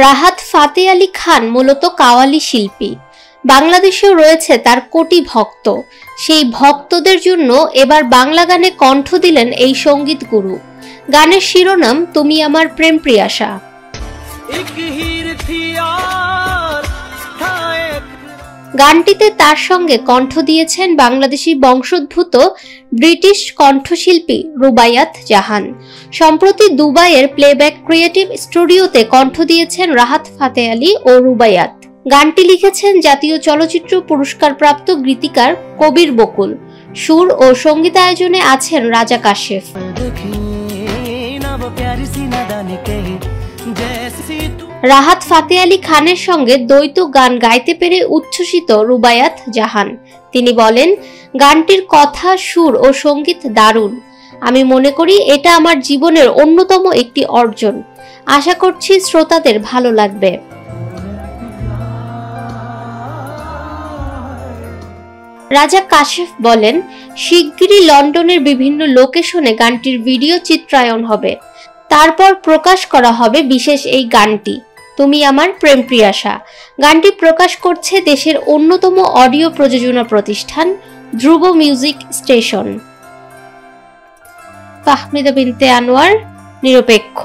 রাহাত ফাতে আলী খান মূলত কাওয়ালি শিল্পী। বাংলাদেশেও রয়েছে তার কোটি ভক্ত। সেই ভক্তদের জন্য এবার বাংলা গানে কণ্ঠ দিলেন এই সঙ্গীত গুরু। গানের শিরোনাম তুমি আমার প্রেম প্রিয়াসা। গানটিতে তার সঙ্গে কণ্ঠ দিয়েছেন বাংলাদেশি বংশোদ্ভূত ব্রিটিশ কণ্ঠশিল্পী রুবাইয়াত জাহান। সম্প্রতি দুবাইয়ের প্লেব্যাক ক্রিয়েটিভ স্টুডিওতে কণ্ঠ দিয়েছেন রাহাত ফাতে আলী ও রুবাইয়াত। গানটি লিখেছেন জাতীয় চলচ্চিত্র পুরস্কারপ্রাপ্ত গীতিকার কবির বকুল। সুর ও সঙ্গীতায়োজনে আছেন রাজা কাশেফ। রাহাত ফাতে আলী খানের সঙ্গে দ্বৈত গান গাইতে পেরে উচ্ছ্বসিত রুবাইয়াত জাহান। তিনি বলেন, গানটির কথা, সুর ও সঙ্গীত দারুণ। আমি মনে করি এটা আমার জীবনের অন্যতম একটি অর্জন। আশা করছি শ্রোতাদের ভালো লাগবে। রাজা কাশেফ বলেন, শিগগিরই লন্ডনের বিভিন্ন লোকেশনে গানটির ভিডিও চিত্রায়ন হবে। তারপর প্রকাশ করা হবে বিশেষ এই গানটি তুমি আমার প্রেম প্রিয়াসা। গানটি প্রকাশ করছে দেশের অন্যতম অডিও প্রযোজনা প্রতিষ্ঠান ধ্রুব মিউজিক স্টেশন। ফাহমিদা বিনতে আনোয়ার, নিরপেক্ষ।